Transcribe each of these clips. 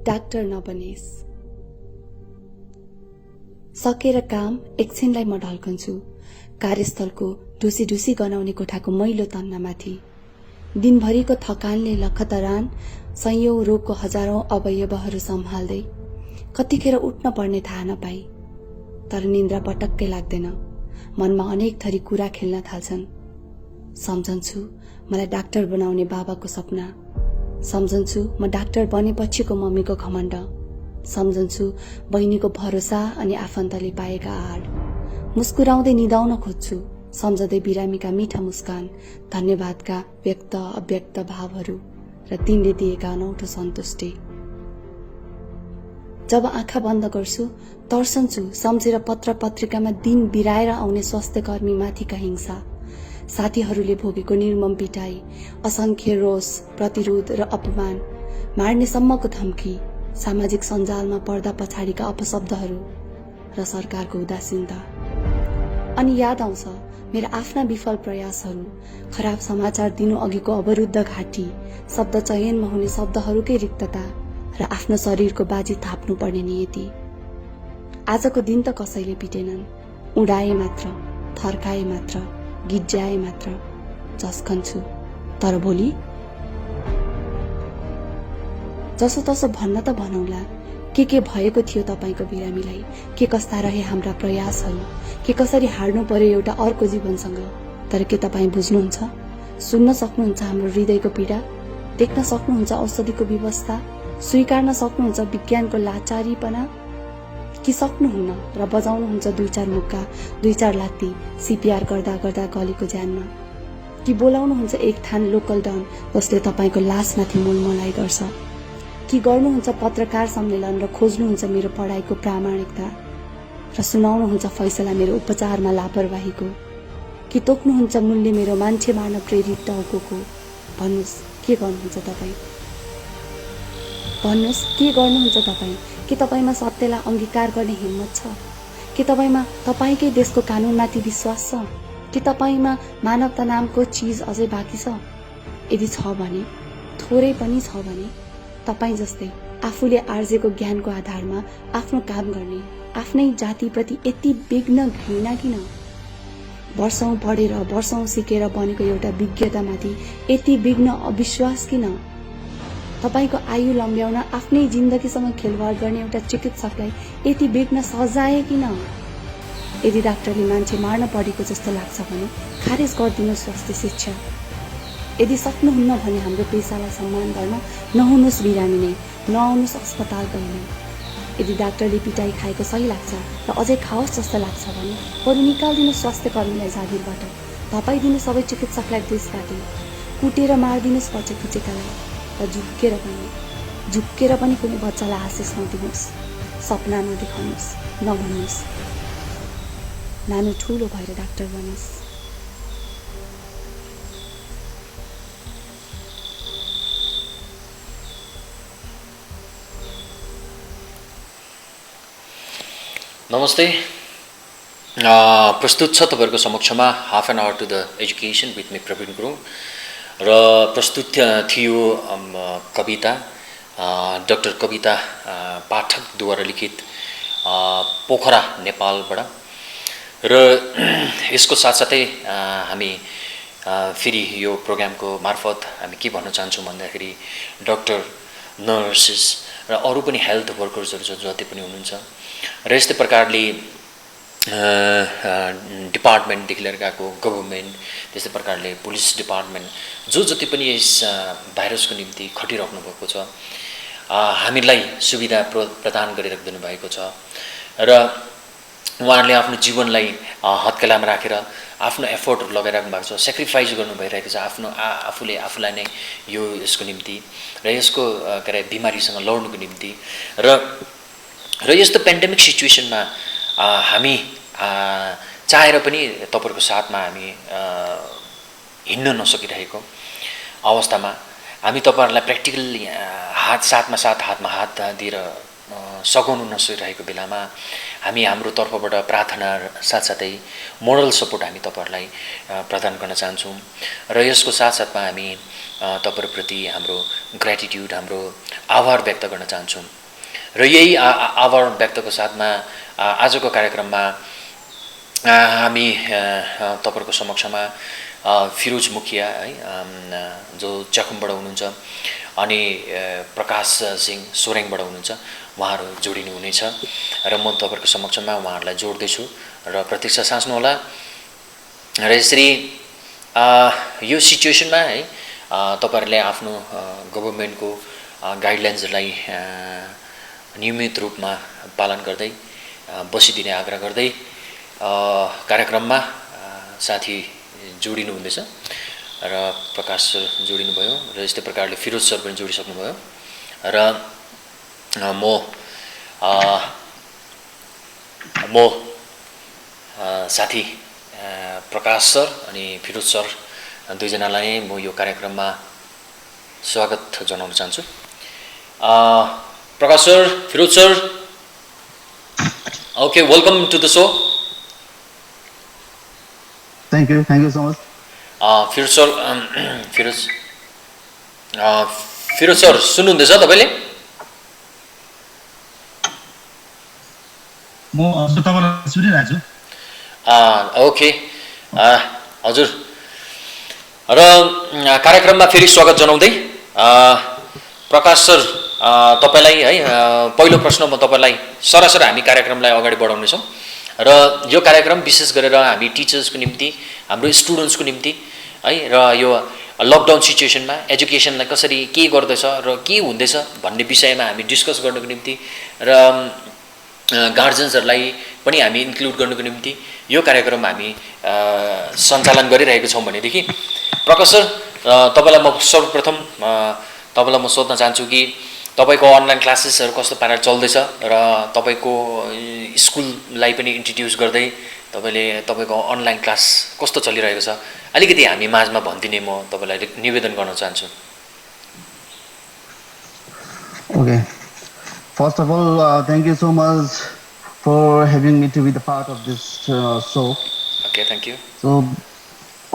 Doctor नबनेस्। सकेर काम एकछिनलाई म ढल्कन्छु कार्यस्थलको ढुसी गनाउने कोठाको मैलो तन्नामाथि। दिनभरिको थकानले लखतरान सयौं रोगको हजारौं अवयवहरू सम्हाल्दै कतिखेर उठ्न पर्ने थाहा नपाई। तर निन्द्रा पटक्कै लाग्दैन। मनमा अनेक थरी कुरा खेल्न थाल्छन्। सम्झन्छु मलाई डाक्टर बनाउने बाबाको सपना। सम्झन्छु म डाक्टर बनेपछिको मम्मीको घमण्ड। सम्झन्छु बहिनीको भरोसा अनि आफन्तले पाएका आड। मुस्कुराउँदै निदाउन खोज्छु सम्झँदै बिरामीका मीठा मुस्कान, धन्यवादका व्यक्त अव्यक्त भावहरू र तिनले दिएका अनौठो सन्तुष्टि। जब आँखा बन्द गर्छु तर्सन्छु सम्झेर पत्र पत्रिकामा दिन बिराएर आउने स्वास्थ्य कर्मीमाथिका हिंसा, साथीहरूले भोगेको निर्मम पिटाई, असंख्य रोष, प्रतिरोध र अपमान, मार्ने सम्मको धम्की, सामाजिक सञ्जालमा पर्दा पछाडिका अपशब्दहरू र सरकारको उदासीनता। अनि याद आउँछ मेरा आफ्ना विफल प्रयासहरू, खराब समाचार दिनु अघिको अवरुद्ध घाटी, शब्द चयनमा हुने शब्दहरूकै रिक्तता र आफ्नो शरीरको बाजी थाप्नु पर्ने नियति। आजको दिन त कसैले पिटेनन्, उडाए मात्र, थर्काए मात्र, गिज्याए मात्र, झस्कन्छु। तर भोलि जसो तसो भन्न त भनौला, के भएको थियो तपाईको बिरामीलाई, के कस्ता रहे हाम्रा प्रयासहरू, के कसरी हार्नु पर्यो एउटा अर्को जीवनसँग। तर के तपाईँ बुझ्नुहुन्छ, सुन्न सक्नुहुन्छ हाम्रो हृदयको पीडा, देख्न सक्नुहुन्छ औषधिको व्यवस्था, स्वीकार्न सक्नुहुन्छ विज्ञानको लाचारीपना, कि सक्नुहुन्न र बजाउनुहुन्छ 2-4 मुक्का, 2-4 लात्ती सीपीआर गर्दा गर्दा गलेको ज्यानमा, कि बोलाउनुहुन्छ एक थान लोकल डन जसले तपाईको लासमाथि मोलमलाई गर्छ, कि गर्नुहुन्छ पत्रकार सम्मेलन र खोज्नुहुन्छ मेरो पढाइको प्रामाणिकता र सुनाउनुहुन्छ फैसला मेरो उपचारमा लापरवाहीको, कि तोक्नुहुन्छ मूल्य मेरो मान्छे मार्न प्रेरित टाउकोको। भन्नुहोस् के गर्नुहुन्छ तपाईँ? भन्नुहोस् के गर्नुहुन्छ तपाईँ? के तपाईमा सत्यलाई अंगीकार गर्ने हिम्मत छ? के तपाईमा तपाईकै देशको कानूनमाथि विश्वास छ? के तपाईमा मानवता नामको चीज अझै बाँकी छ? यदि छ भने, थोरै पनि छ भने, तपाईँ जस्तै आफूले आर्जेको ज्ञानको आधारमा आफ्नो काम गर्ने आफ्नै जातिप्रति यति विघ्न घृणा किन? वर्षौं पढेर वर्षौं सिकेर बनेको एउटा विज्ञतामाथि यति विघ्न अविश्वास किन? तपाईको आयु लम्ब्याउन आफ्नै जिन्दगीसँग खेलवाड गर्ने एउटा चिकित्सकलाई यति विघ्न सजाए किन? यदि डाक्टरले मान्छे मार्न परेको जस्तो लाग्छ भने खारेज गरिदिनुहोस् स्वास्थ्य शिक्षा। यदि सक्नुहुन्न भने हाम्रो पेसालाई सम्मान गर्न नहुनुहोस् बिरामी नै, नआउनुहोस् अस्पताल कहिले। यदि डाक्टरले पिटाई खाएको सही लाग्छ र अझै खाओस् जस्तो लाग्छ भने बरु निकाल्दिनुहोस् स्वास्थ्य कर्मीलाई जागिरबाट, धपाइदिनु सबै चिकित्सकलाई देशबाट, कुटेर मारिदिनुहोस् पछि खुचेकालाई र झुक्केर पनि कुनै बच्चालाई आशिष नदिनुहोस्, सपना नदेखाउनुहोस्, नभन्नुहोस् नानो ठुलो भएर डाक्टर बनिस्। नमस्ते। प्रस्तुत छ तपाईहरुको समक्षमा half an hour to the education with me Prabin Gurung र प्रस्तुत थियो कविता डाक्टर कविता पाठकद्वारा लिखित पोखरा नेपालबाट। र यसको साथसाथै हामी फेरि यो प्रोग्रामको मार्फत हामी के भन्न चाहन्छौँ भन्दाखेरि डाक्टर, नर्सेस र अरू पनि हेल्थ वर्कर्सहरू जति पनि हुनुहुन्छ र यस्तै प्रकारले डिपार्टमेन्टदेखि लिएर गएको गभर्मेन्ट, त्यस्तै प्रकारले पुलिस डिपार्टमेन्ट जो जति पनि यस भाइरसको निम्ति खटिराख्नु भएको छ, हामीलाई सुविधा प्रदान गरिराख्दिनु भएको छ र उहाँहरूले आफ्नो जीवनलाई हत्केलामा राखेर आफ्नो एफोर्टहरू लगाइराख्नु भएको छ, सेक्रिफाइस गर्नु भइरहेको छ आफूले आफूलाई नै यसको निम्ति र यसको के अरे बिमारीसँग लड्नुको निम्ति। र यस्तो पेन्डेमिक सिचुएसनमा हामी चाहेर पनि तपाईहरुको साथमा हामी हिँड्न नसकिरहेको अवस्थामा हामी तपाईहरुलाई प्र्याक्टिकली हातमा हात दिएर सघाउनु नसकिरहेको बेलामा हामी हाम्रो तर्फबाट प्रार्थना साथसाथै मोरल सपोर्ट हामी तपाईँहरूलाई प्रदान गर्न चाहन्छौँ र यसको साथसाथमा हामी तपाईँहरूप्रति हाम्रो ग्र्याटिट्युड हाम्रो आभार व्यक्त गर्न चाहन्छौँ र यही आभार व्यक्तको साथमा आजको कार्यक्रममा हामी तपाईँहरूको समक्षमा फिरोज मुखिया है जो च्याखुमबाट हुनुहुन्छ अनि प्रकाश सिंह सोरेङबाट हुनुहुन्छ उहाँहरू जोडिनु हुनेछ र म तपाईँहरूको समक्षमा उहाँहरूलाई जोड्दैछु र प्रतीक्षा साच्नुहोला र यसरी यो सिचुएसनमा है तपाईँहरूले आफ्नो गभर्मेन्टको गाइडलाइन्सहरूलाई नियमित रूपमा पालन गर्दै बसिदिने आग्रह गर्दै कार्यक्रममा साथी जोडिनु हुँदैछ र प्रकाश सर जोडिनुभयो र यस्तै प्रकारले फिरोज सर पनि जोडिसक्नुभयो र म साथी प्रकाश सर अनि फिरोज सर दुईजनालाई म यो कार्यक्रममा स्वागत जनाउन चाहन्छु। Prakash sir, Firoz sir, okay, welcome to the show. Thank you so much. Firoz sir, Firoz sir सुन्नुहुँदैछ तपाईँले? म तपाईँलाई सुनिरहेको छु। ओके, हजुर र कार्यक्रममा फेरि स्वागत जनाउँदै प्रकाश सर तपाईँलाई है पहिलो प्रश्न म तपाईँलाई सरासर हामी कार्यक्रमलाई अगाडि बढाउनेछौँ र यो कार्यक्रम विशेष गरेर हामी टिचर्सको निम्ति हाम्रो स्टुडेन्ट्सको निम्ति है र यो लकडाउन सिचुएसनमा एजुकेसनलाई कसरी के गर्दैछ र के हुँदैछ भन्ने विषयमा हामी डिस्कस गर्नको निम्ति र गार्जियन्सहरूलाई पनि हामी इन्क्लुड गर्नको निम्ति यो कार्यक्रम हामी सञ्चालन गरिरहेको छौँ भनेदेखि प्रकाश सर तपाईँलाई म सर्वप्रथम तपाईँलाई म सोध्न चाहन्छु कि तपाईँको अनलाइन क्लासेसहरू कस्तो पाराले चल्दैछ र तपाईँको स्कुललाई पनि इन्ट्रोड्युस गर्दै तपाईँले तपाईँको अनलाइन क्लास कस्तो चलिरहेको छ अलिकति हामी माझमा भनिदिने म तपाईँलाई निवेदन गर्न चाहन्छु। Okay. First of all, thank you so much for having me to be the part of this show. Okay, thank you. So,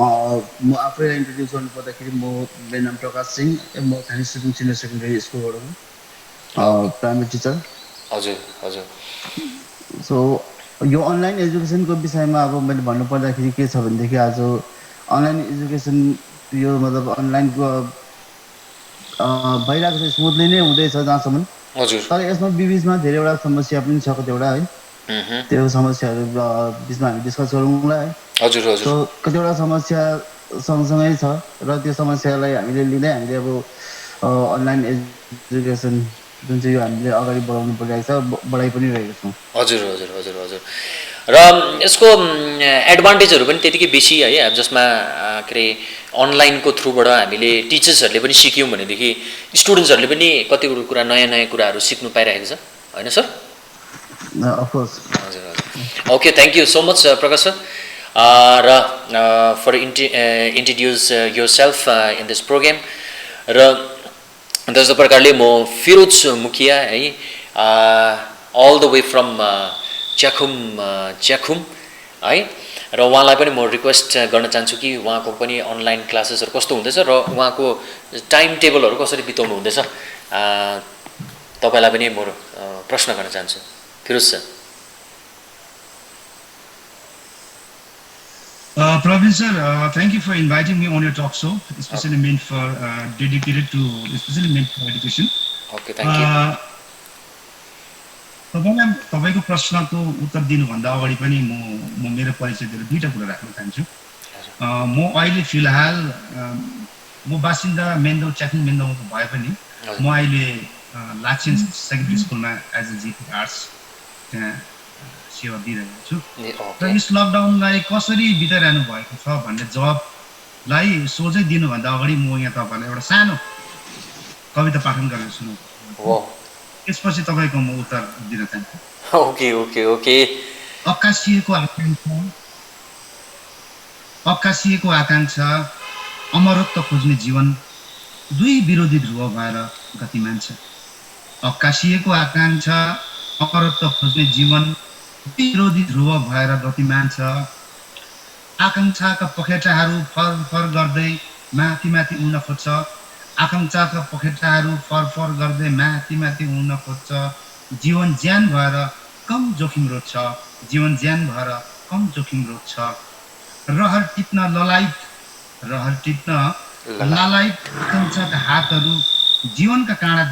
म आफैलाई इन्ट्रोड्युस गर्नुपर्दाखेरि मेरो नाम प्रकाश सिंह, म साइन्स स्ट्रिम सिनियर सेकेन्डरी स्कुलबाट हुँ, प्राइमेरी टिचर। हजुर हजुर। सो यो अनलाइन एजुकेसनको विषयमा अब मैले भन्नुपर्दाखेरि के छ भनेदेखि आज अनलाइन एजुकेसन यो मतलब अनलाइनको भइरहेको छ, स्मुथली नै हुँदैछ जहाँसम्म। हजुर। तर यसमा बिचमा धेरैवटा समस्या पनि छ कतिवटा है, त्यो समस्याहरू बिचमा हामी डिस्कस गरौँला है। हजुर हजुर। सो कतिवटा समस्या सँगसँगै छ र त्यो समस्यालाई हामीले लिँदै हामीले अब अनलाइन एजुकेसन जुन चाहिँ यो हामीले अगाडि बढाउनु परिरहेको छ, बढाइ पनि रहेको छौँ। हजुर हजुर हजुर हजुर। र यसको एडभान्टेजहरू पनि त्यतिकै बेसी है, अब जसमा के अरे अनलाइनको थ्रुबाट हामीले टिचर्सहरूले पनि सिक्यौँ भनेदेखि स्टुडेन्ट्सहरूले पनि कतिवटा कुरा नयाँ नयाँ कुराहरू सिक्नु पाइरहेको छ होइन सर? अफकोर्स। हजुर हजुर। Okay, thank you so much Prakash sir र for introduce yourself in this programme. र त्यस्तो प्रकारले म फिरोज मुखिया है all the way from Chyakhum है, र उहाँलाई पनि म रिक्वेस्ट गर्न चाहन्छु कि उहाँको पनि अनलाइन क्लासेसहरू कस्तो हुँदैछ र उहाँको टाइम टेबलहरू कसरी बिताउनु हुँदैछ तपाईँलाई पनि म प्रश्न गर्न चाहन्छु। Firoz sir. Praveen sir, thank you for inviting me on your talk show, especially meant for especially meant for education. Okay, thank you. तपाईको प्रश्नको उत्तर दिनुभन्दा अगाडि पनि म मेरो परिचय दिएर दुईटा कुरा राख्न चाहन्छु। म अहिले फिलहाल म बासिन्दा मेन्दो च्याखुङ मेन्दोको भए पनि म अहिले लाचेन सेकेन्डरी स्कुलमा एज अ जिपी आर्ट्स त्यहाँ सेवा दिइरहेको छु। र यस लकडाउनलाई कसरी बिताइरहनु भएको छ भन्ने जवाबलाई सोझै दिनुभन्दा अगाडि म यहाँ तपाईँलाई एउटा सानो कविता पाठन गरेर सुनाउँछु। त्यसपछि तपाईँको म उत्तर दिन चाहन्छु। Okay okay okay. अक्कासिएको आकाङ्क्षा अमरत्व खोज्ने जीवन दुई विरोधी ध्रुव भएर गतिमान छ। अक्कासिएको आकाङ्क्षा अमरत्व खोज्ने जीवन विरोधी ध्रुव भएर गतिमान छ। आकाङ्क्षाका पखेटाहरू फर गर्दै माथि माथि उड्न खोज्छ। आकाङ्क्षाका पखेटाहरू फर गर्दै माथि माथि उड्न खोज्छ। जीवन ज्यान भएर कम जोखिम रोज्छ। जीवन ज्यान भएर कम जोखिम रोज्छ। रहर टिप्न ललाइट आकाङ्क्षाका हातहरू जीवनका काँडा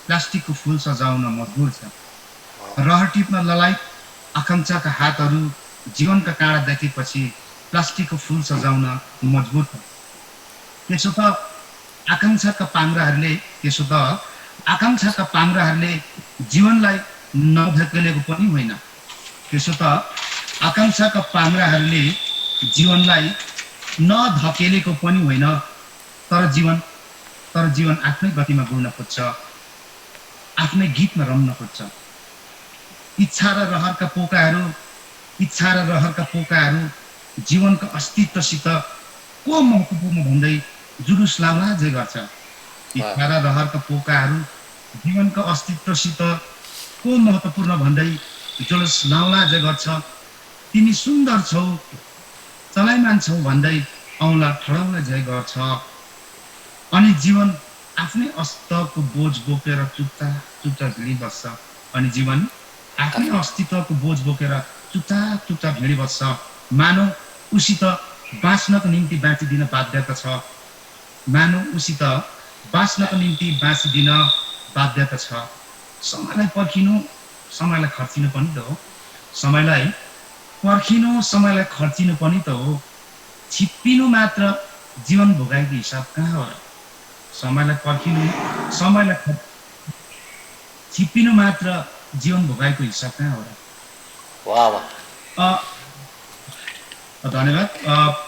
प्लास्टिकको फुल सजाउन मजबुर छ। रहर टिप्न ललाइट आकाङ्क्षाका हातहरू जीवनका काँडा देखेपछि प्लास्टिकको फुल सजाउन मजबुर छ। त्यसो त आकाङ्क्षाका पाङ्ग्राहरूले जीवनलाई नधकेलेको पनि होइन। त्यसो त आकाङ्क्षाका पाङ्ग्राहरूले जीवनलाई नधकेलेको पनि होइन। तर जीवन आफ्नै गतिमा गुड्न खोज्छ, आफ्नै गीतमा रम्न खोज्छ। इच्छा र रहरका पोकाहरू जीवनको अस्तित्वसित को महत्त्वपूर्ण भन्दै जुलुस लाउलाजे गर्छ। इच्छा र रहरका पोकाहरू जीवनको अस्तित्वसित को महत्त्वपूर्ण भन्दै जुलुस लाउलाजे गर्छ। तिमी सुन्दर छौ, चलाइमान छौ भन्दै औँला ठडाउला जय गर्छ। अनि जीवन आफ्नै अस्तित्वको बोझ बोकेर चुपचाप भिडिबस्छ। भिडिबस्छ। मानव उसित बाँच्नको निम्ति बाँचिदिन बाध्यता छ। समयलाई पर्खिनु, समयलाई खर्चिनु पनि त हो। समयलाई खर्चिनु पनि त हो। छिप्पिनु मात्र जीवन भोगाएको हिसाब कहाँ हो र? छिप्पिनु मात्र जीवन भोगाएको हिसाब कहाँ हो र? धन्यवाद।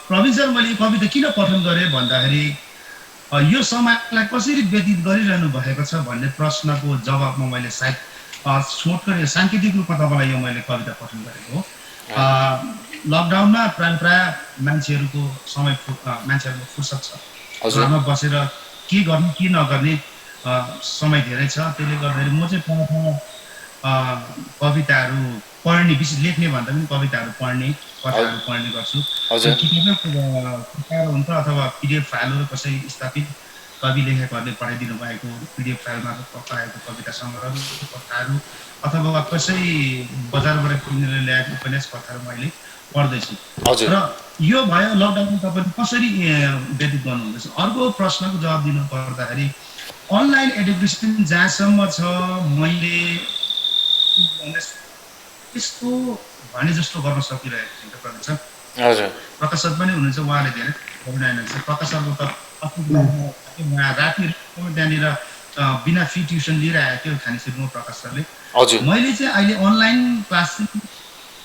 प्रवीण सर, मैले कविता किन पठन गरेँ भन्दाखेरि यो समाजलाई कसरी व्यतीत गरिरहनु भएको छ भन्ने प्रश्नको जवाबमा मैले सायद छोटकरी साङ्केतिक रूपमा तपाईँलाई यो मैले कविता पठन गरेको हो। लकडाउनमा प्राय मान्छेहरूको फुर्सद छ। घरमा बसेर के गर्ने के नगर्ने समय धेरै छ। त्यसले गर्दाखेरि म चाहिँ कविताहरू पढ्ने, विशेष लेख्ने भन्दा पनि कविताहरू पढ्ने, कथाहरू पढ्ने गर्छु। किताबहरू हुन्छ अथवा पिडिएफ फाइलहरू कसै स्थापित कवि लेखकहरूले पठाइदिनु भएको पिडिएफ फाइलमा पठाएको कविता सङ्ग्रह कथाहरू अथवा कसै बजारबाट किनेर ल्याएको उपन्यास कथाहरू मैले पढ्दैछु। र यो भयो लकडाउनमा तपाईँले कसरी व्यतीत गर्नुहुँदैछ। अर्को प्रश्नको जवाब दिनु पर्दाखेरि अनलाइन एडुकेसन जहाँसम्म छ, मैले त्यस्तो भने जस्तो गर्न सकिरहेको छैन। प्रकाश सर पनि हुनुहुन्छ, उहाँले धेरै पढाइनुहुन्छ। प्रकाश सरको त राति त्यहाँनिर बिना फी ट्युसन लिइरहेको थियो खानेश्वरमा प्रकाश सरले। मैले चाहिँ अहिले अनलाइन क्लास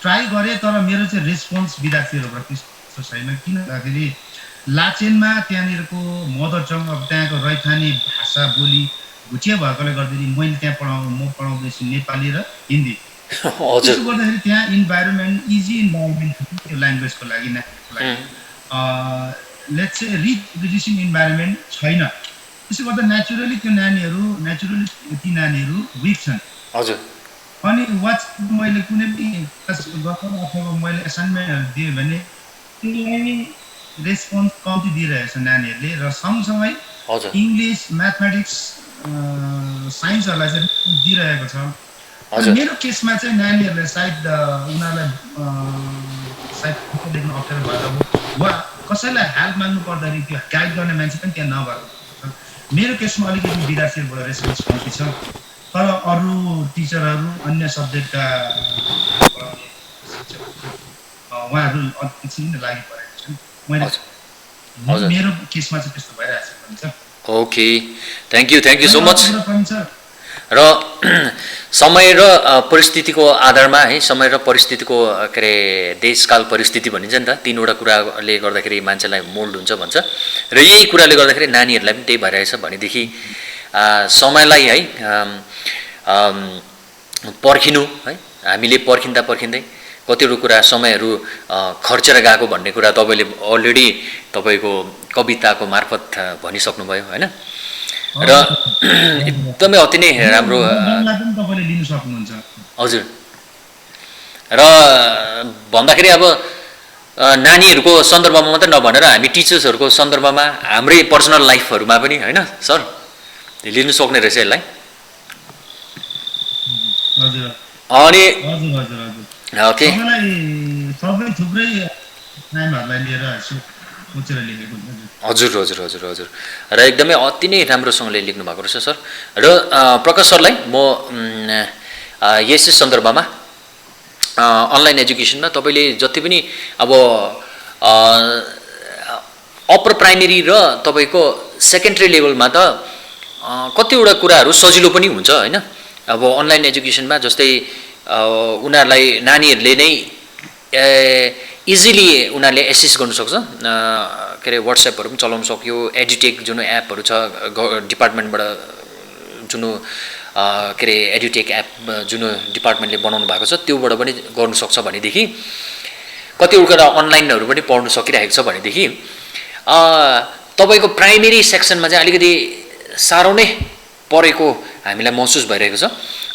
ट्राई गरेँ, तर मेरो चाहिँ रेस्पोन्स विद्यार्थीहरूबाट त्यस्तो छैन। किन भन्दाखेरि लाचेनमा त्यहाँनिरको मदर टङ अब त्यहाँको रैथाने भाषा बोली भुटिया भएकोले गर्दाखेरि मैले त्यहाँ म पढाउँदैछु नेपाली र हिन्दी। त्यसो गर्दाखेरि त्यहाँ इजी इन्भाइरोमेन्ट त्यो ल्याङ्ग्वेजको लागि लेट्स से रिड्युसिङ इन्भाइरोमेन्ट छैन। त्यसो गर्दा नेचुरली ती नानीहरू विक छन्। अनि मैले कुनै पनि अथवा मैले एसाइनमेन्टहरू दिएँ भने त्यसलाई रेस्पोन्स कम्ती दिइरहेछ नानीहरूले। र सँगसँगै इङ्ग्लिस, म्याथमेटिक्स, साइन्सहरूलाई चाहिँ दिइरहेको छ। मेरो केसमा चाहिँ नानीहरूलाई सायद उनीहरूलाई लेख्न अप्ठ्यारो भएर वा कसैलाई हेल्प माग्नु पर्दाखेरि त्यो गाइड गर्ने मान्छे पनि त्यहाँ नभएको। मेरो केसमा अलिकति विद्यार्थीहरूबाट रेस्पोन्स कम्ती छ। तर अरू टिचरहरू, अन्य सब्जेक्टका उहाँहरू एकछिन लागि परेको छन्। मेरो केसमा चाहिँ त्यस्तो भइरहेको छ। Okay, thank you so much. र समय र परिस्थितिको आधारमा है, समय र परिस्थितिको के अरे देशकाल परिस्थिति भनिन्छ नि त, तीनवटा कुराले गर्दाखेरि मान्छेलाई मोल्ड हुन्छ भन्छ। र यही कुराले गर्दाखेरि नानीहरूलाई पनि त्यही भइरहेछ भनेदेखि समयलाई है पर्खिनु है, हामीले पर्खिँदै कतिवटा कुरा समयहरू खर्चेर गएको भन्ने कुरा तपाईँले अलरेडी तपाईँको कविताको मार्फत भनिसक्नुभयो होइन। र एकदमै अति नै राम्रो मुद्दालाई पनि तपाईँले लिन सक्नुहुन्छ। हजुर र भन्दाखेरि अब नानीहरूको सन्दर्भमा मात्रै नभनेर हामी टिचर्सहरूको सन्दर्भमा हाम्रै पर्सनल लाइफहरूमा पनि होइन सर लिनु सक्ने रहेछ यसलाई। हजुर अनि हजुर हजुर हजुर ओके तपाईँलाई सबै थुप्रै नामहरूलाई लिएर सोचेर लेखेको हजुर हजुर हजुर हजुर र एकदमै अति नै राम्रोसँगले लेख्नु भएको रहेछ सर। र प्रकाश सरलाई म यसै सन्दर्भमा अनलाइन एजुकेसनमा तपाईँले जति पनि अब अप्पर प्राइमेरी र तपाईँको सेकेन्ड्री लेभलमा त कतिवटा कुराहरू सजिलो पनि हुन्छ होइन। अब अनलाइन एजुकेसनमा जस्तै उनीहरूलाई नानीहरूले नै इजिली उनीहरूले एसेस गर्नु सक्छ, के अरे वाट्सएपहरू पनि चलाउनु सक्यो, एडुटेक जुन एपहरू छ डिपार्टमेन्टबाट जुन के अरे एडुटेक एप जुन डिपार्टमेन्टले बनाउनु भएको छ त्योबाट पनि गर्नु सक्छ भनेदेखि कतिवटा कुरा अनलाइनहरू पनि पढ्नु सकिरहेको छ भनेदेखि तपाईँको प्राइमेरी सेक्सनमा चाहिँ अलिकति साह्रो नै परेको हामीलाई महसुस भइरहेको छ।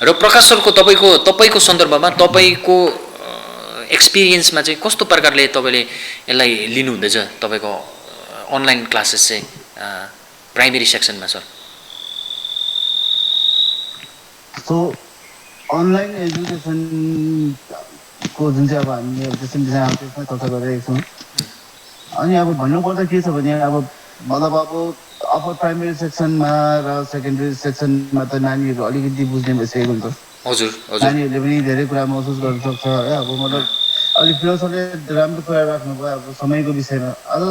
र प्रकाश सरको तपाईँको सन्दर्भमा तपाईँको एक्सपिरियन्समा चाहिँ कस्तो प्रकारले तपाईँले यसलाई लिनुहुँदैछ तपाईँको अनलाइन क्लासेस चाहिँ प्राइमेरी सेक्सनमा सर? सो अनलाइन एजुकेसनको जुन चाहिँ अब हामीले त्यसमा त्यसमा चर्चा गरिरहेको छौँ। अनि अब भन्नुपर्दा के छ भने अब मतलब अब अप्पर प्राइमेरी सेक्सनमा र सेकेन्ड्री सेक्सनमा त नानीहरू अलिकति बुझ्ने भइसकेको हुन्छ। हजुर हजुर नानीहरूले पनि धेरै कुरा महसुस गर्न सक्छ है। अब मतलब अलिक फिलोसफीले राम्रो कुरा राख्नुभयो अब समयको विषयमा। अब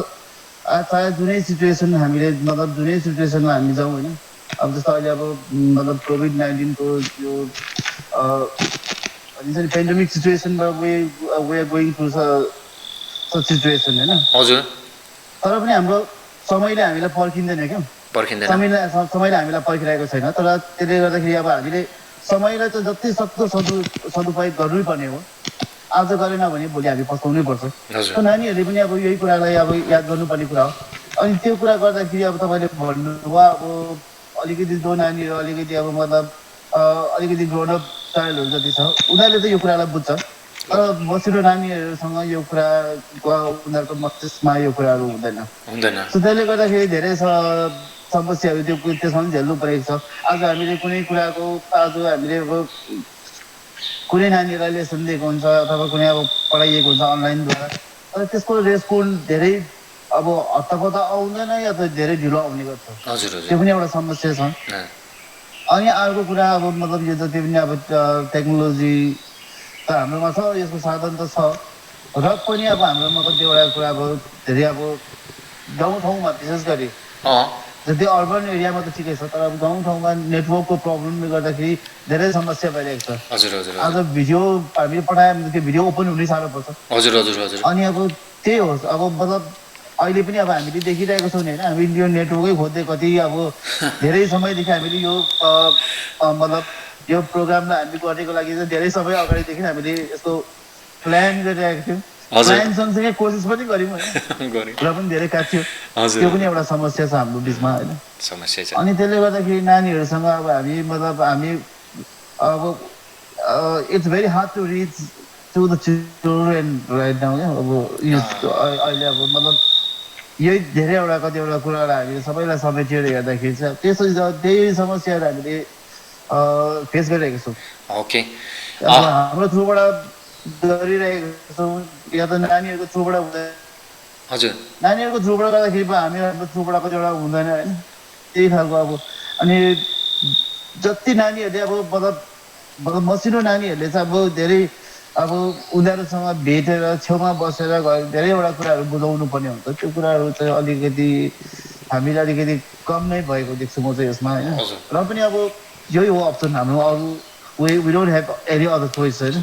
चाहे जुनै सिचुएसन हामीले मतलब जुनै सिचुएसनमा हामी जाउँ होइन। अब जस्तो अहिले अब मतलब कोभिड-19 को यो भनिन्छ नि पेन्डेमिक सिचुएसनमा we are going through such situation होइन। हजुर तर पनि हाम्रो समयले हामीलाई पर्खिँदैन क्या, पर्खिँदैन समयले हामीलाई पर्खिरहेको छैन। तर त्यसले गर्दाखेरि अब हामीले समयलाई चाहिँ जति सक्दो सदुपयोग गर्नै पर्ने हो। आज गरेन भने भोलि हामी पछाउनै पर्छ। नानीहरूले पनि अब यही कुरालाई अब याद गर्नुपर्ने कुरा हो। अनि त्यो कुरा गर्दाखेरि अब तपाईँले भन्नुभयो अब अलिकति जो नानीहरू अलिकति अब मतलब अलिकति ग्रोन अप चाइल्डहरू जति छ उनीहरूले त यो कुरालाई बुझ्छ। तर मसिनो नानीहरूसँग यो कुरा उनीहरूको मस्तिष्कमा यो कुराहरू हुँदैन। सो त्यसले गर्दाखेरि धेरै समस्याहरू त्यसमा पनि झेल्नु परेको छ। आज हामीले कुनै कुराको आज हामीले अब कुनै नानीहरूलाई लेसन दिएको हुन्छ अथवा कुनै अब पढाइएको हुन्छ अनलाइनद्वारा, तर त्यसको रेस्पोन्स धेरै अब हत्तपत्त आउँदैन या त धेरै ढिलो आउने गर्छ। त्यो पनि एउटा समस्या छ। अनि अर्को कुरा अब मतलब यो जति पनि अब टेक्नोलोजी त हाम्रोमा छ, यसको साधन त छ र पनि अब हाम्रोमा कतिवटा कुरा अब धेरै अब गाउँठाउँमा विशेष गरी जति अर्बन एरियामा त ठिकै छ, तर अब गाउँठाउँमा नेटवर्कको प्रब्लमले गर्दाखेरि धेरै समस्या भइरहेको छ। आज भिडियो हामीले पठायो भने त्यो भिडियो ओपन हुनै साह्रो पर्छ। अनि अब त्यही हो अब मतलब अहिले पनि अब हामीले देखिरहेको छौँ नि होइन। हामीले यो नेटवर्कै खोज्दै कति अब धेरै समयदेखि हामीले यो मतलब यो प्रोग्रामलाई हामी गर्नेको लागि चाहिँ धेरै समय अगाडिदेखि हामीले यसको प्लान गरिरहेको थियौँ। प्लान सँगसँगै कोसिस पनि गऱ्यौँ होइन, र पनि धेरै काट्यो। त्यो पनि एउटा समस्या छ हाम्रो बिचमा होइन। अनि त्यसले गर्दाखेरि नानीहरूसँग अब हामी मतलब हामी अब it's very hard to reach to the children right now क्या। अब यो अहिले अब मतलब यही धेरैवटा कतिवटा कुरालाई हामीले सबैलाई समेटेर हेर्दाखेरि चाहिँ त्यही समस्याहरू हामीले फेस गरिरहेको छौँ। ओके हाम्रो थ्रुबाट गरिरहेको छौँ या त नानीहरूको थ्रुबाट हुँदैन। हजुर नानीहरूको थ्रुबाट गर्दाखेरि हाम्रो थ्रुबाट कतिवटा हुँदैन होइन, त्यही खालको अब। अनि जति नानीहरूले अब मतलब मसिनो नानीहरूले चाहिँ अब धेरै अब उनीहरूसँग भेटेर छेउमा बसेर धेरैवटा कुराहरू बुझाउनु पर्ने हुन्छ। त्यो कुराहरू चाहिँ अलिकति हामीले अलिकति कम नै भएको देख्छु म चाहिँ यसमा होइन। र पनि अब यही हो अप्सन हाम्रो, अरू we don't have any other choice होइन।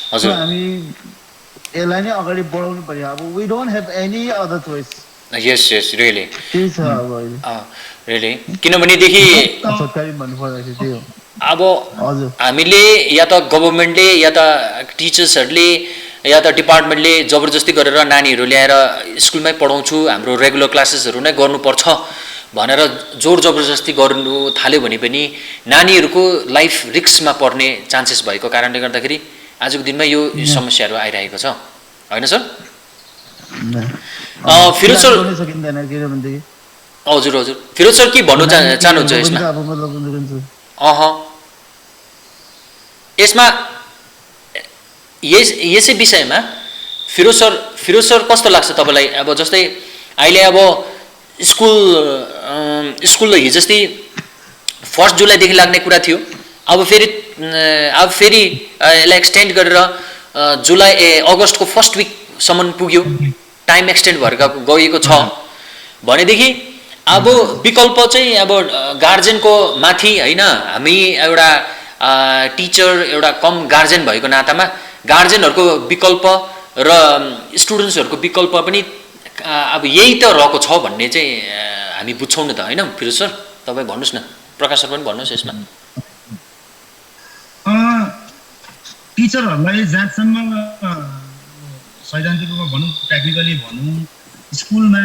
हामी यसलाई नै अगाडि बढाउनु पर्यो। अब we don't have any other choice. Yes really त्यही छ अब अहिले रियली। किनभनेदेखि सरकारी भन्नुपर्दाखेरि त्यही हो। अब हामीले या त गभर्मेन्टले या त टिचर्सहरूले या त डिपार्टमेन्टले जबरजस्ती गरेर नानीहरू ल्याएर स्कुलमै पढाउँछु हाम्रो रेगुलर क्लासेसहरू नै गर्नुपर्छ भनेर जोर जबरजस्ती गर्नु थाल्यो भने पनि नानीहरूको लाइफ रिस्कमा पर्ने चान्सेस भएको कारणले गर्दाखेरि आजको दिनमा यो समस्याहरू आइरहेको छ होइन सर? फिरोज सर हजुर हजुर फिरोज सर के भन्नु चाहनुहुन्छ यसमा? यसमा यसै विषयमा फिरोज सर कस्तो लाग्छ तपाईँलाई? अब जस्तै अहिले अब स्कुल हिजो जस्तै 1 जुलाईदेखि लाग्ने कुरा थियो, अब फेरि यसलाई एक्सटेन्ड गरेर अगस्तको 1st विकसम्म पुग्यो, टाइम एक्सटेन्ड भएर गएको छ भनेदेखि अब विकल्प चाहिँ अब गार्जेनको माथि होइन, हामी एउटा टिचर एउटा कम गार्जेन भएको नातामा गार्जेनहरूको विकल्प र स्टुडेन्ट्सहरूको विकल्प पनि अब यही त रहेको छ भन्ने चाहिँ हामी बुझ्छौँ नि त होइन फिरोज सर? तपाईँ भन्नुहोस् न, प्रकाश सर पनि भन्नुहोस् यसमा। टिचरहरूलाई जहाँसम्म सैद्धान्तिक रूपमा भनौँ, टेक्निकली भनौँ, स्कुलमा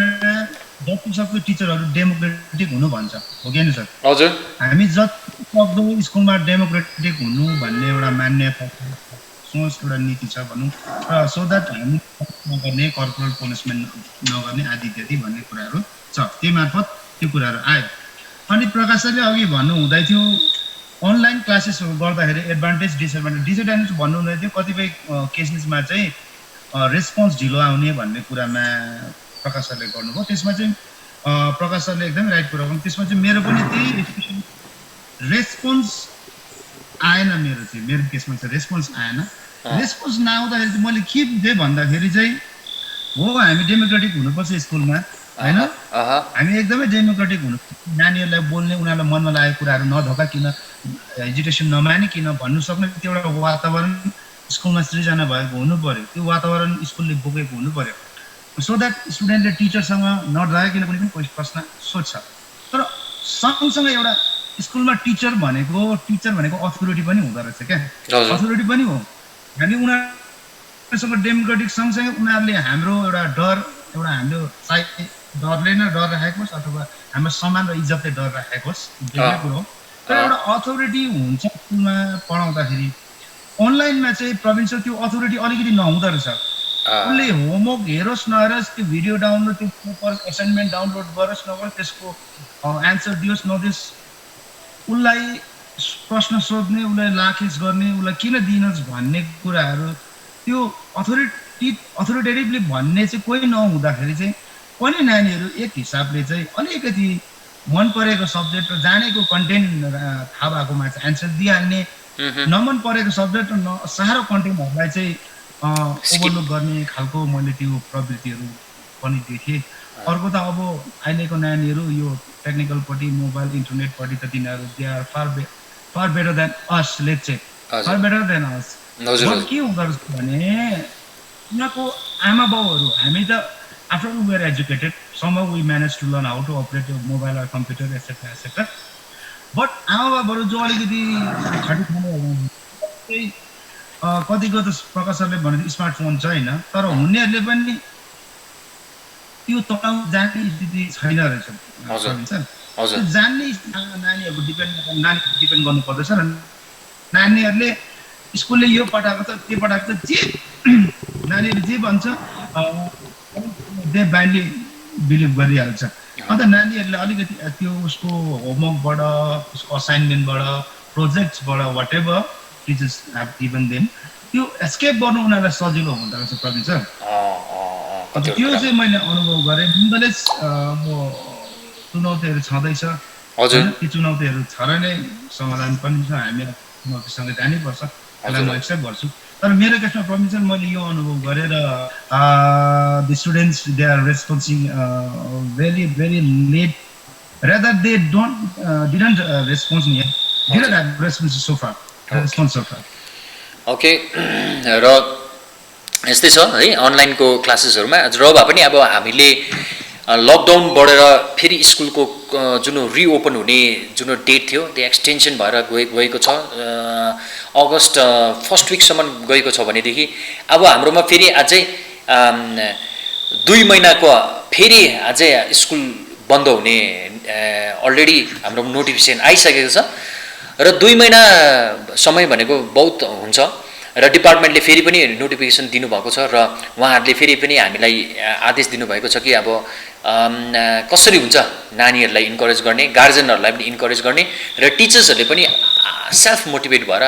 जतिसक्दो टिचरहरू डेमोक्रेटिक हुनु भन्छ, हो कि होइन सर? हजुर। हामी जतिसक्दो स्कुलमा डेमोक्रेटिक हुनु भन्ने एउटा मान्यता सोच एउटा नीति छ भनौँ, सो द्याट हामी नगर्ने, कर्पोरल पनिसमेन्ट नगर्ने आदि इत्यादि भन्ने कुराहरू छ, त्यही मार्फत त्यो कुराहरू आयो। अनि प्रकाश सरले अघि भन्नु हुँदै थियो अनलाइन क्लासेसहरू गर्दाखेरि एडभान्टेज डिसएडभान्टेज भन्नु हुँदै थियो, कतिपय केसेसमा चाहिँ रेस्पोन्स ढिलो आउने भन्ने कुरामा प्रकाश सरले गर्नुभयो। त्यसमा चाहिँ प्रकाश सरले एकदमै राइट कुरा गर्नु। त्यसमा चाहिँ मेरो पनि त्यही रेस्पोन्स आएन, मेरो केसमा चाहिँ रेस्पोन्स आएन। रेस्पोन्स नआउँदाखेरि चाहिँ मैले के बुझेँ भन्दाखेरि चाहिँ हो हामी डेमोक्रेटिक हुनुपर्छ स्कुलमा होइन, हामी एकदमै डेमोक्रेटिक हुनु, नानीहरूलाई बोल्ने, उनीहरूलाई मनमा लागेको कुराहरू नधोकाकिन, एजुकेसन नमानिकिन भन्नु सक्ने त्यो एउटा वातावरण स्कुलमा सृजना भएको हुनु पर्यो, त्यो वातावरण स्कुलले बोकेको हुनु पर्यो, सो द्याट स्टुडेन्टले टिचरसँग नडराइकन कुनै पनि प्रश्न सोध्छ। तर सँगसँगै एउटा स्कुलमा टिचर भनेको अथोरिटी पनि हुँदो रहेछ क्या, अथोरिटी पनि हो। हामी उनीहरूसँग डेमोक्रेटिक सँगसँगै उनीहरूले हाम्रो एउटा डर, एउटा हाम्रो सायद डरले नै डर राखेको होस् अथवा हाम्रो सम्मान र इज्जतले डर राखेको होस्, दुईटै कुरो हो। तर एउटा अथोरिटी हुन्छ स्कुलमा पढाउँदाखेरि, अनलाइनमा चाहिँ प्रोभिन्सको त्यो अथोरिटी अलिकति नहुँदो रहेछ। उसले होमवर्क हेरोस् नहेरोस्, त्यो भिडियो डाउनलोड, त्यो पेपर एसाइनमेन्ट डाउनलोड गरोस् नगरोस्, त्यसको एन्सर दियोस् नदियोस्, उसलाई प्रश्न सोध्ने, उसलाई लाखेस गर्ने, उसलाई किन दिनुहोस् भन्ने कुराहरू त्यो अथोरिटेटिभली भन्ने चाहिँ कोही नहुँदाखेरि चाहिँ पनि नानीहरू एक हिसाबले चाहिँ अलिकति मन परेको सब्जेक्ट र जानेको कन्टेन्ट थाहा भएकोमा चाहिँ एन्सर दिइहाल्ने, नमन परेको सब्जेक्ट र साह्रो कन्टेन्टहरूलाई चाहिँ ओभरलुक गर्ने खालको मैले त्यो प्रवृत्तिहरू पनि देखेँ। अर्को त अब अहिलेको नानीहरू यो टेक्निकलपट्टि, मोबाइल इन्टरनेटपट्टि त तिनीहरू they are far better than us, let's say far better than us. के हुँदो रहेछ भने उनीहरूको आमा बाउहरू, हामी त after we are educated, somehow we manage to learn how to operate a mobile or computer etc etc, but आमा बाबुहरू जो अलिकति छाटी खाने कतिको त प्रकाश सरले भने स्मार्टफोन छैन, तर हुनेहरूले पनि त्यो तनाउ जान्ने स्थिति छैन रहेछ। जान्ने नानीहरूको डिपेन्ड गर्नु पर्दछ र नानीहरूले स्कुलले यो पठाएको छ त्यो पठाएको छ, जे नानीहरूले जे भन्छ दे ब्लाइन्डली बिलिभ गरिहाल्छ। अन्त नानीहरूले अलिकति त्यो उसको होमवर्कबाट, उसको असाइनमेन्टबाट, प्रोजेक्ट्सबाट, whatever teachers have given them, त्यो एस्केप गर्नु उनीहरूलाई सजिलो हुँदो रहेछ प्रवीण सर। त्यो चाहिँ मैले अनुभव गरेँ। नन्दलेस म चुनौतीहरू छँदैछ, ती चुनौतीहरू छ र नै समाधान पनि छ, हामी चुनौतीसँग जानैपर्छ, त्यसलाई म एक्सेप्ट गर्छु। तर मेरो केसमा प्रवीण सर मैले यो अनुभव गरेर the students they are responsing very very late, rather they didn't respond yet, didn't have response so far, response so far. Okay, र यस्तै छ है अनलाइनको क्लासेसहरूमा। र भए पनि अब हामीले लकडाउन बढेर फेरि स्कुलको जुन रिओपन हुने जुन डेट थियो त्यो एक्सटेन्सन भएर गएको छ, अगस्त 1st विकसम्म गएको छ भनेदेखि अब हाम्रोमा फेरि अझै 2 महिनाको फेरि अझै स्कुल बन्द हुने अलरेडी हाम्रो नोटिफिकेसन आइसकेको छ र 2 महिना समय भनेको बहुत हुन्छ र डिपार्टमेन्टले फेरि पनि नोटिफिकेसन दिनुभएको छ र उहाँहरूले फेरि पनि हामीलाई आदेश दिनुभएको छ कि अब कसरी हुन्छ नानीहरूलाई इन्करेज गर्ने, गार्जेनहरूलाई पनि इन्करेज गर्ने र टिचर्सहरूले पनि सेल्फ मोटिभेट भएर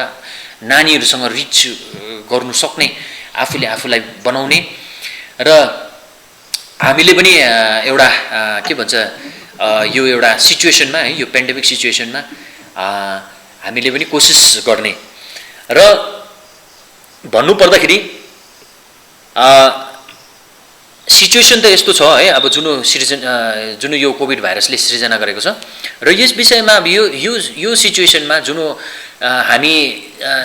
नानीहरूसँग रिच गर्नु सक्ने आफूलाई बनाउने र हामीले पनि एउटा के भन्छ यो एउटा सिचुएसनमा है, यो पेन्डेमिक सिचुएसनमा हामीले पनि कोसिस गर्ने र भन्नु पर्दाखेरि सिचुएसन त यस्तो छ है, अब जुन यो कोभिड भाइरसले सृजना गरेको छ र यस विषयमा अब यो सिचुएसनमा जुन हामी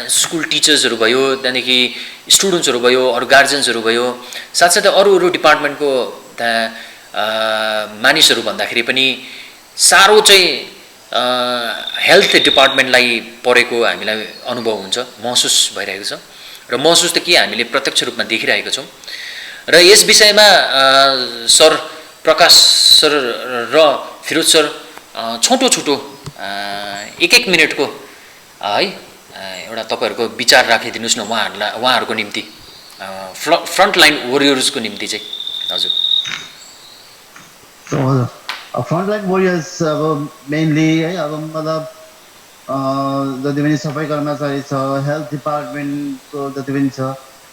स्कुल टिचर्सहरू भयो, त्यहाँदेखि स्टुडेन्ट्सहरू भयो, अरू गार्जेन्सहरू भयो, साथसाथै अरू डिपार्टमेन्टको मानिसहरू भन्दाखेरि पनि साह्रो चाहिँ हेल्थ डिपार्टमेन्टलाई परेको हामीलाई अनुभव हुन्छ, महसुस भइरहेको छ र महसुस त के हामीले प्रत्यक्ष रूपमा देखिरहेको छौँ र यस विषयमा सर प्रकाश सर र फिरोज सर छोटो एक मिनटको है एउटा तपाईँहरूको विचार राखिदिनुहोस् न उहाँहरूको निम्ति, फ्रन्ट लाइन वरियर्सको निम्ति चाहिँ। हजुर फ्रन्ट लाइन वरियर्स अब मेनली है, अब मतलब जति पनि सफाइ कर्मचारी छ, हेल्थ डिपार्टमेन्टको जति पनि छ,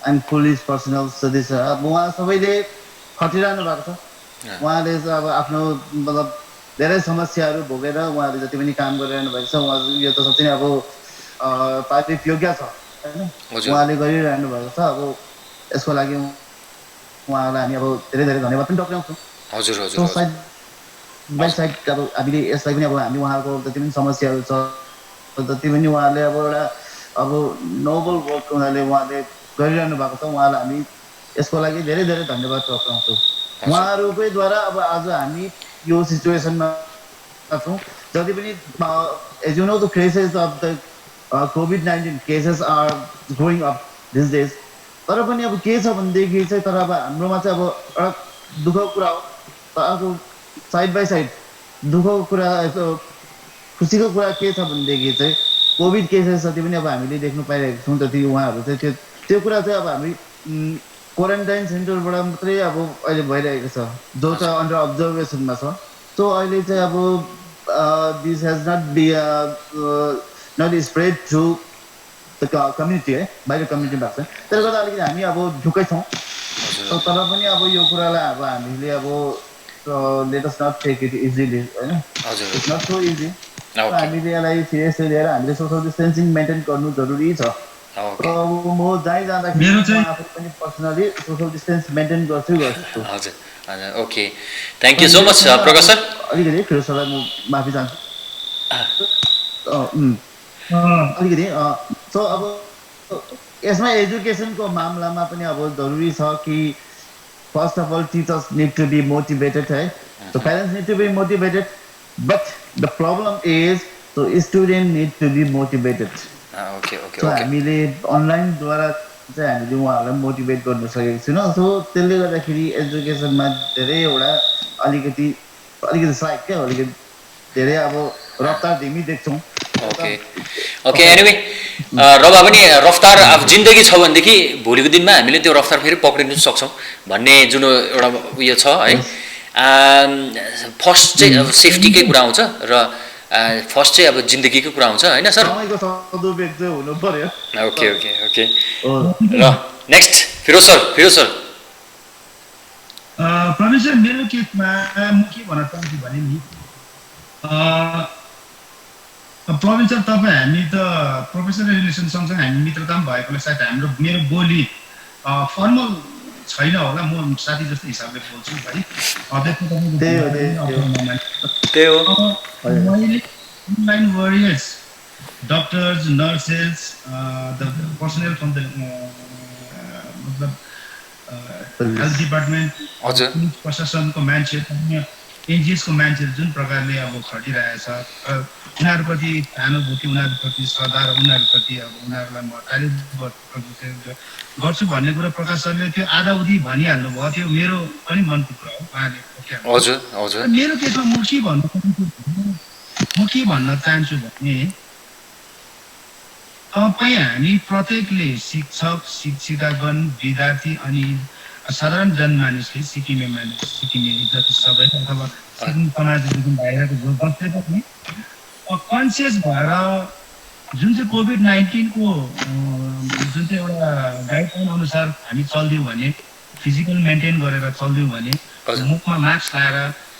एन्ड पुलिस पर्सनल जति छ, अब उहाँ सबैले खटिरहनु भएको छ। उहाँले अब आफ्नो मतलब धेरै समस्याहरू भोगेर उहाँले जति पनि काम गरिरहनु भएको छ, उहाँ यो त साँच्चै नै अब पार्टी योग्य छ होइन, उहाँले गरिरहनु भएको छ। अब यसको लागि उहाँलाई हामी अब धेरै धन्यवाद पनि टक्राउँछौँ। हजुर साइड बाई साइड अब हामीले यसलाई पनि अब हामी उहाँको जति पनि समस्याहरू छ, जति पनि उहाँले अब एउटा अब नोबल वर्क उहाँले गरिरहनु भएको छ, उहाँलाई हामी यसको लागि धेरै धन्यवाद टक्राउँछौँ। उहाँहरूकै द्वारा अब आज हामी यो सिचुएसनमा छौँ। जति पनि as you know the cases of the COVID-19 cases are growing up this days, तर पनि अब के छ भनेदेखि चाहिँ तर अब हाम्रोमा चाहिँ अब एउटा दुःखको कुरा हो, अब साइड बाई साइड दुःखको कुरा खुसीको कुरा के छ भनेदेखि चाहिँ कोभिड केसेस जति पनि अब हामीले देख्नु पाइरहेको छौँ, जति उहाँहरू चाहिँ त्यो कुरा चाहिँ अब हामी क्वारेन्टाइन सेन्टरबाट मात्रै अब अहिले भइरहेको छ, जो चाहिँ अन्डर अब्जर्भेसनमा छ। सो अहिले चाहिँ अब this has not spread through the community है, बाहिर कम्युनिटी भएको छ, त्यसले गर्दा अलिकति हामी अब ढुक्कै छौँ। तर पनि अब यो कुरालाई अब हामीले अब let us not take it easily होइन, इट्स नट सो इजी। हामीले यसलाई सिरियसली लिएर हामीले सोसल डिस्टेन्सिङ मेन्टेन गर्नु जरुरी छ। म जहीँ जाँदाखेरि आफू पनि पर्सनली सोसल डिस्टेन्स मेन्टेन गर्छु। हजुर okay, thank you so much Prakash sir. अलिकति फिरोज सरलाई म माफी चाहन्छु अलिकति। सो अब यसमा एजुकेसनको मामलामा पनि अब जरुरी छ कि first of all teachers need to be motivated है, so parents need to be motivated, but the problem is so student need to be motivated. हामीले अनलाइनद्वारा चाहिँ हामीले उहाँहरूलाई मोटिभेट गर्नु सकेको छैनौँ। सो त्यसले गर्दाखेरि एजुकेसनमा धेरै एउटा अलिकति साइड क्या, अलिकति धेरै अब रफ्तार धिमी देख्छौँ। ओके एनिवे र भए पनि रफ्तार अब जिन्दगी छ भनेदेखि भोलिको दिनमा हामीले त्यो रफ्तार फेरि पक्रिनु सक्छौँ भन्ने जुन एउटा उयो छ है। फर्स्ट चाहिँ अब सेफ्टीकै कुरा आउँछ र फर्स्ट चाहिँ अब जिन्दगीको कुरा आउँछ होइन सर। ओके र next Firoz sir. Praveen sir, मेरो केसमा म के भन्न चाहन्छु भने नि प्रवीण सर, तपाईँ हामी त प्रोफेसनल रिलेसन सँगसँगै हामी मित्रता पनि भएकोले सायद मेरो बोली फर्मल छैन होला, म साथी जस्तो हिसाबले बोल्छु है। मैले online warriors, doctors, nurses, the personal from the मतलब हेल्थ डिपार्टमेन्ट, पुलिस प्रशासनको मान्छे, एनजिएसको मान्छेहरू जुन प्रकारले अब खटिरहेछ उनीहरूप्रति सहानुभूति उनीहरूप्रति श्रद्धा र उनीहरूप्रति अब उनीहरूलाई म तारिफ गर्छु भन्ने कुरा प्रकाश सरले त्यो आधाउधी भनिहाल्नु भयो त्यो मेरो पनि मनको कुरा हो उहाँले मेरो केसमा म के भन्न चाहन्छु भने तपाईँ हामी प्रत्येकले शिक्षक शिक्षिकागण विद्यार्थी अनि साधारण जनमानिसले सिक्किमे जति सबै अथवा सिक्किम समाजदेखि बाहिरको जो जसले पनि कन्सियस भएर जुन चाहिँ कोभिड-19को जुन चाहिँ एउटा गाइडलाइन अनुसार हामी चल्दियौँ भने फिजिकल मेन्टेन गरेर चल्दियौँ भने मुखमा मास्क लगाएर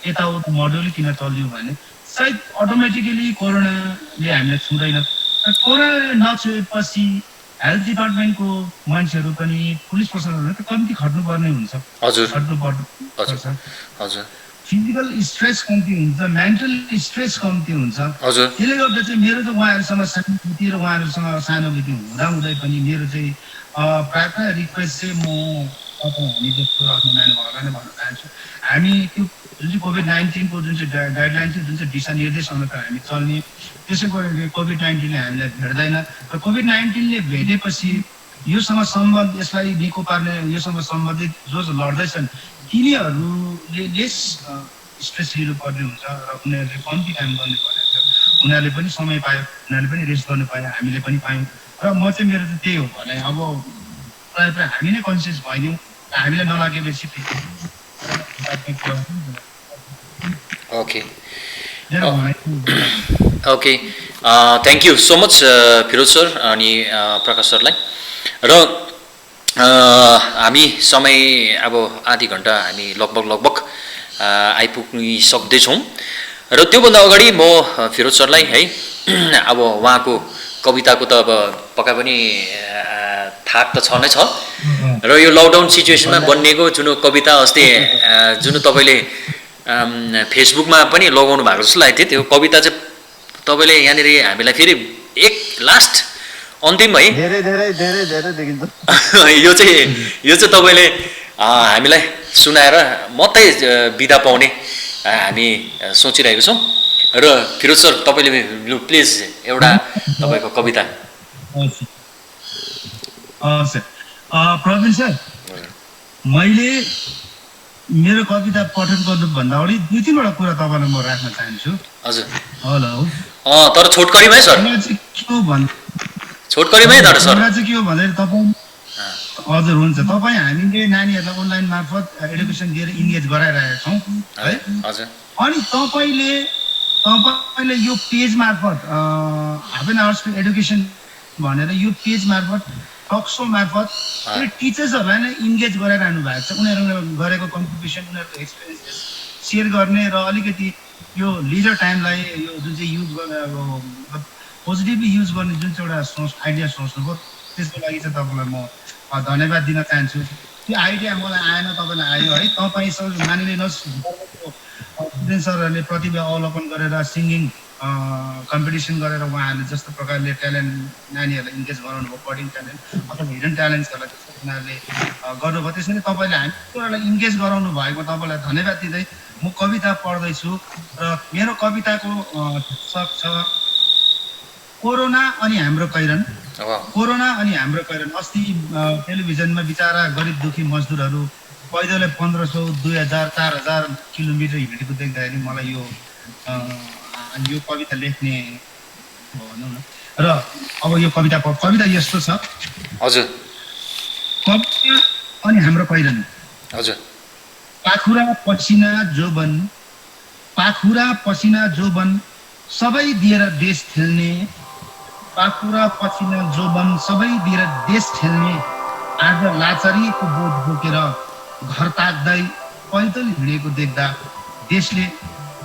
यताउता मडुली किन चल्दियौँ भने सायद अटोमेटिकली कोरोनाले हामीलाई छुँदैन। कोरोना नछुएपछि हेल्थ डिपार्टमेन्टको मान्छेहरू पनि पुलिस प्रशासनहरू त कम्ती खट्नुपर्ने हुन्छ। फिजिकल स्ट्रेस कम्ती हुन्छ, मेन्टल स्ट्रेस कम्ती हुन्छ। त्यसले गर्दा चाहिँ मेरो चाहिँ उहाँहरूसँग सहानुभूति र उहाँहरूसँग सहानुभूति हुँदाहुँदै पनि मेरो चाहिँ प्रार्थना रिक्वेस्ट चाहिँ म हामी जस्तो महानुभावलाई नै भन्न चाहन्छु। हामी त्यो जुन चाहिँ कोभिड-19को जुन चाहिँ गाइडलाइन छ जुन चाहिँ दिशानिर्देश अनुसार हामी चल्ने त्यसै कारणले कोभिड-19ले हामीलाई भेट्दैन र कोभिड-19ले भेटेपछि योसँग सम्बन्ध यसलाई निको पार्ने योसँग सम्बन्धित जो लड्दैछन् तिनीहरूले लेस स्ट्रेस लिनुपर्ने हुन्छ र उनीहरूले कम्ती काम गर्नुपर्ने हुन्छ। उनीहरूले पनि समय पायो, उनीहरूले पनि रेस्ट गर्नु पायो, हामीले पनि पायौँ र म चाहिँ मेरो चाहिँ त्यही हो भने अब प्रायः प्रायः हामी नै कन्सियस भइदिउँ हामीलाई नलागेपछि okay thank you so much Firoz sir अनि प्रकाश सरलाई। र हामी समय अब आधी घन्टा हामी लगभग आइपुग्नसक्दैछौँ र त्योभन्दा अगाडि म फिरोज सरलाई है अब उहाँको कविताको त अब पक्का पनि थाक त छ नै छ र यो लकडाउन सिचुएसनमा बनिएको जुन कविता अस्ति जुन तपाईँले फेसबुकमा पनि लगाउनु भएको जस्तो लागेको थियो त्यो कविता चाहिँ तपाईँले यहाँनिर हामीलाई फेरि एक लास्ट अन्तिम है धेरै धेरै धेरै धेरै देखिन्छ यो चाहिँ तपाईँले हामीलाई सुनाएर मात्रै बिदा पाउने हामी सोचिरहेको छौँ र फिरोज सर तपाईँले प्लिज एउटा तपाईँको कविता। प्रवीण सर मैले मेरो कविता पठन गर्नुभन्दा अगाडि दुई तिनवटा कुरा तपाईँलाई म राख्न चाहन्छु। हजुर हेलो तर छोटकरीमै सर छोटकरीमै तर सर चाहिँ के हो भने तपाईँ हजुर हुन्छ तपाईँ हामीले नानीहरूलाई अनलाइन मार्फत एडुकेसन दिएर इन्गेज गराइरहेका छौँ है हजुर अनि तपाईँले यो पेज मार्फत हाफ एन आवर्सको एडुकेसन भनेर यो पेज मार्फत टक्सो मार्फत टिचर्सहरूलाई नै इन्गेज गराइरहनु भएको छ। उनीहरू गरेको कन्ट्रिब्युसन उनीहरूको एक्सपिरियन्सेस सेयर गर्ने र अलिकति यो लिजर टाइमलाई यो जुन चाहिँ युज गर्ने अब पोजिटिभली युज गर्ने जुन चाहिँ एउटा आइडिया सोच्नुभयो त्यसको लागि चाहिँ तपाईँलाई म धन्यवाद दिन चाहन्छु। त्यो आइडिया मलाई आएन तपाईँलाई आयो है। तपाईँ सर मानिलिनुहोस् स्टुडेन्ट सरहरूले प्रतिभा अवलोकन गरेर सिङ्गिङ कम्पिटिसन गरेर उहाँहरूले जस्तो प्रकारले ट्यालेन्ट नानीहरूलाई इन्गेज गराउनु भयो बडिङ ट्यालेन्ट अथवा हिडन ट्यालेन्ट्सहरूलाई जस्तो उनीहरूले गर्नुभयो त्यसरी तपाईँले हामी कुरालाई इन्गेज गराउनु भएको तपाईँलाई धन्यवाद दिँदै म कविता पढ्दैछु र मेरो कविताको शीर्षक छ कोरोना अनि हाम्रो कैरन। कोरोना अनि हाम्रो कैरन। अस्ति टेलिभिजनमा बिचारा गरिब दुखी मजदुरहरू पैदलै 1500, 2000, 4000 किलोमिटर हिँडेको देख्दाखेरि मलाई यो कविता लेख्ने भनौँ न। र अब यो कविता यस्तो छ। हजुर कविता अनि हाम्रो कैरन। हजुर पाखुरा पसिना जोबन सबै दिएर देश खेल्ने पाखुरा पसिना जोबन सबै दिएर देश खेल्ने आज लाचारीको बोध बोकेर घर ताक्दै पैदल हिँडेको देख्दा देशले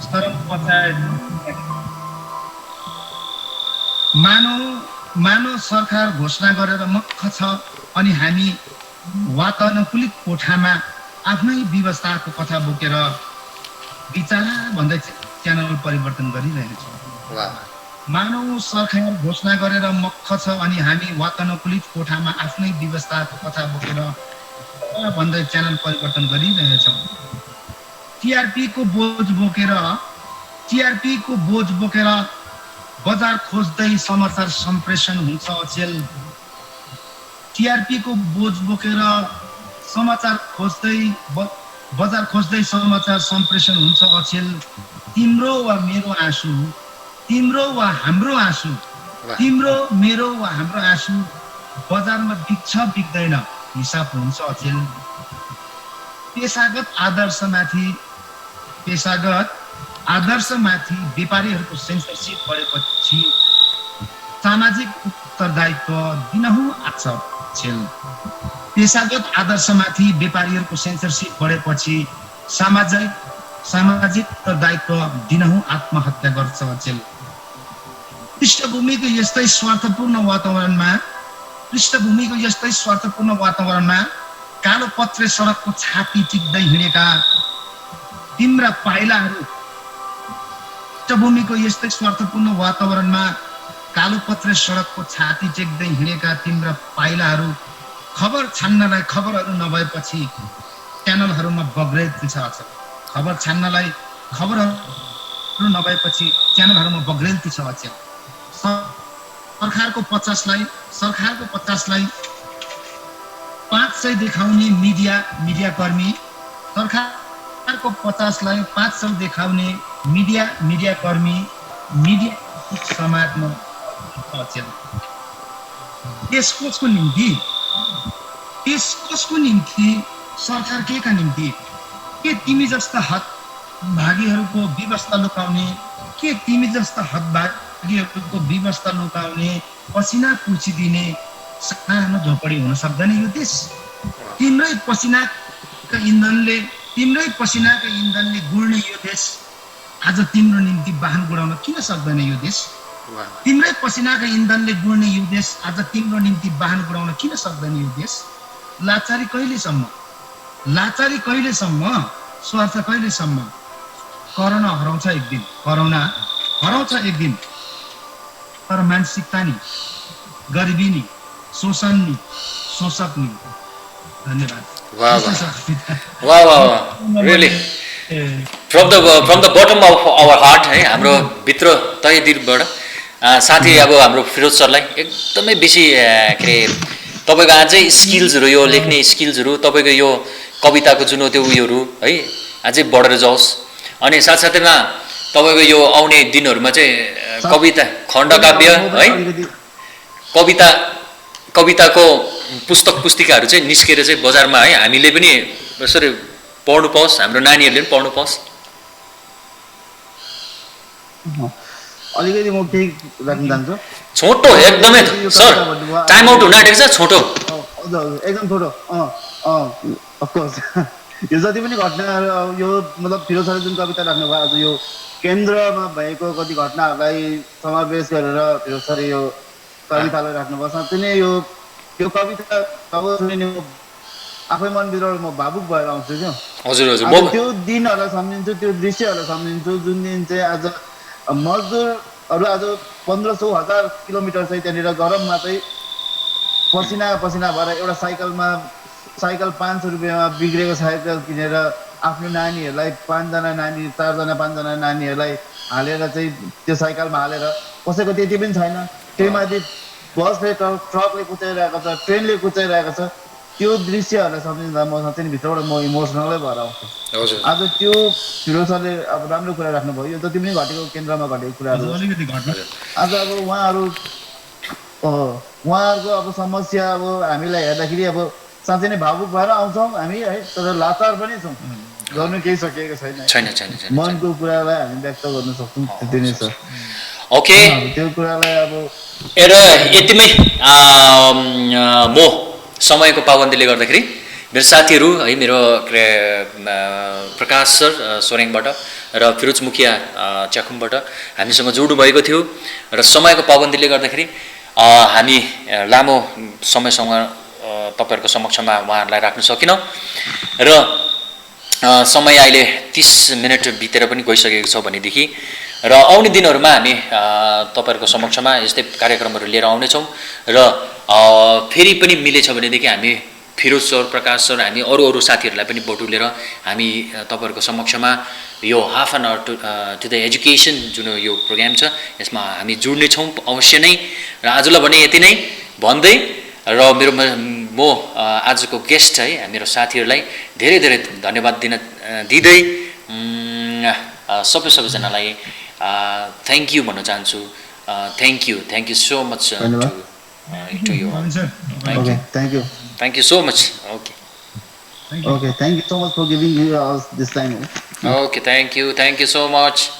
शरम पचाए मानव सरकार घोषणा गरेर मक्ख छ अनि हामी वातानुकूलित कोठामा आफ्नै व्यवस्थाको कथा बोकेर बिचारा भन्दै च्यानल परिवर्तन गरिरहेको छौँ। मानव सरकार घोषणा गरेर मक्ख छ अनि हामी वातानुकूलित कोठामा आफ्नै व्यवस्थाको कथा बोकेर भन्दै च्यानल परिवर्तन गरिरहेछौँ। टिआरपी को बोझ बोकेर बजार खोज्दै समाचार सम्प्रेषण हुन्छ अचेल। टिआरपी को बोझ बोकेर बजार खोज्दै समाचार सम्प्रेषण हुन्छ अचेल। तिम्रो वा मेरो आँसु, तिम्रो वा हाम्रो आँसु, तिम्रो मेरो वा हाम्रो आँसु बजारमा बिक्छ बिक्दैन हिसाब हुन्छ अचेल। पेशागत आदर्शमाथि व्यापारीहरूको सेन्सरसिप बढेपछि सामाजिक उत्तरदायित्व दिनहुँ आछ अचेल। पेशागत आदर्शमाथि व्यापारीहरूको सेन्सरसिप बढेपछि सामाजिक उत्तरदायित्व दिनहुँ आत्महत्या गर्छ अचेल। पृष्ठभूमिको यस्तै स्वार्थपूर्ण वातावरणमा कालो पत्रे सडकको छाती टिक्दै हिँडेका तिम्रा पाइलाहरू, पृष्ठभूमिको यस्तै स्वार्थपूर्ण वातावरणमा कालो पत्रे सडकको छाती टेक्दै हिँडेका तिम्रा पाइलाहरू खबर छान्नलाई खबरहरू नभएपछि च्यानलहरूमा बग्रेती छ अचेल। खबर छान्नलाई खबरहरू नभएपछि च्यानलहरूमा बग्रेती छ अचेल। सरकारको 50लाई 500 देखाउने मिडियाकर्मी, सरकारको 50लाई 500 देखाउने मिडियाकर्मी मिडिया समाजमा अचेल। देश कसको निम्ति सरकार केका निम्ति? के तिमी जस्ता हतभागीहरूको व्यवस्था लुकाउने, के तिमी जस्ता हतभागीहरूको व्यवस्था लुकाउने, पसिना पुछिदिने सानो झोपडी हुन सक्दैन यो देश? तिम्रै पसिनाका इन्धनले गुड्ने यो देश आज तिम्रो निम्ति वाहन गुडाउन किन सक्दैन यो देश? तिम्रै पसिनाका इन्धनले गुड्ने यो देश आज तिम्रो निम्ति वाहन गुडाउन किन सक्दैन यो देश? लाचारी कहिलेसम्म? स्वार्थ कहिलेसम्म? कोरोना हराउँछ एक दिन, तर मानसिकता नि, गरिबी नि, शोषण नि, शोषक नि। धन्यवाद। वाह really from the bottom of our heart है, हाम्रो भित्र तय दिलबाट साथी अब हाम्रो फिरोज सरलाई एकदमै बेसी के अरे तपाईँको अझै स्किल्सहरू, यो लेख्ने स्किल्सहरू, तपाईँको यो कविताको जुन त्यो उयोहरू है अझै बढेर जाओस्। अनि साथसाथैमा तपाईँको यो आउने दिनहरूमा चाहिँ कविता, खण्डकाव्य है, कविताको पुस्तक पुस्तिकाहरू चाहिँ निस्केर चाहिँ बजारमा है हामीले पनि यसरी पढ्नु पाओस्, हाम्रो नानीहरूले पनि पढ्नु पाओस्। अलिकति म केही राख्न चाहन्छु। छोटो एकदमै सर, टाइम आउट हुन आँटेको छ, छोटो एकदम छोटो। अफकोर्स यो जति पनि घटनाहरू, यो मतलब फिरोज सरले जुन कविता राख्नुभयो, आज यो केन्द्रमा भएको कति घटनाहरूलाई समावेश गरेर फिरोज सरले यो कवितालाई राख्नुभयो। साँच्चै नै यो कविता तब सुनिने आफै मनभित्र म भावुक भएर आउँछु क्या। हजुर त्यो दिनहरूलाई सम्झिन्छु, त्यो दृश्यहरूलाई सम्झिन्छु जुन दिन चाहिँ आज मजदुरहरू आज 1500-1000 किलोमिटर चाहिँ त्यहाँनिर गरममा चाहिँ पसिना भएर एउटा साइकल 500 रुपियाँमा बिग्रेको साइकल किनेर आफ्नो नानीहरूलाई 4जना नानीहरूलाई हालेर चाहिँ त्यो साइकलमा हालेर, कसैको त्यति पनि छैन, त्यहीमाथि बसले ट्रकले कुचाइरहेको छ, ट्रेनले कुचाइरहेको छ। त्यो दृश्यहरूलाई सम्झिँदा म साँच्चै भित्रबाट म इमोसनलै भएर आउँछु। आज त्यो फिरोज सरले अब राम्रो कुरा राख्नुभयो, यो जति पनि घटेको केन्द्रमा घटेको कुराहरू। आज अब उहाँहरूको अब समस्या अब हामीलाई हेर्दाखेरि अब साँच्चै नै भावुक भएर आउँछौँ हामी है, तर लाचार पनि छौँ, गर्नु केही सकिएको छैन। मनको कुरालाई हामी व्यक्त गर्न सक्छौँ, त्यति नै छ। ओके, त्यो कुरालाई अब यतिमै म समयको पाबन्दीले गर्दाखेरि मेरो साथीहरू है, मेरो प्रकाश सर सोरेङबाट र फिरोज मुखिया च्याखुङबाट हामीसँग जोड्नु भएको थियो र समयको पाबन्दीले गर्दाखेरि हामी लामो समयसँग तपाईँहरूको समक्षमा उहाँहरूलाई राख्न सकिनौँ र समय अहिले 30 मिनट बितेर पनि गइसकेको छ भनेदेखि र आउने दिनहरूमा हामी तपाईँहरूको समक्षमा यस्तै कार्यक्रमहरू लिएर आउनेछौँ र फेरि पनि मिलेछ भनेदेखि हामी फिरोज सर, प्रकाश सर, हामी अरू अरू साथीहरूलाई पनि बटुलेर हामी तपाईँहरूको समक्षमा यो half an hour to the education जुन यो प्रोग्राम छ यसमा हामी जुड्नेछौँ अवश्य नै। र आजलाई भने यति नै भन्दै र म आजको गेस्ट है मेरो साथीहरूलाई धेरै धेरै धन्यवाद दिँदै सबैजनालाई थ्याङ्क यू भन्न चाहन्छु। Thank you so much to you. Okay, thank you. Thank you so much. Okay. Okay, thank you so much for giving us this time. Okay, thank you so much.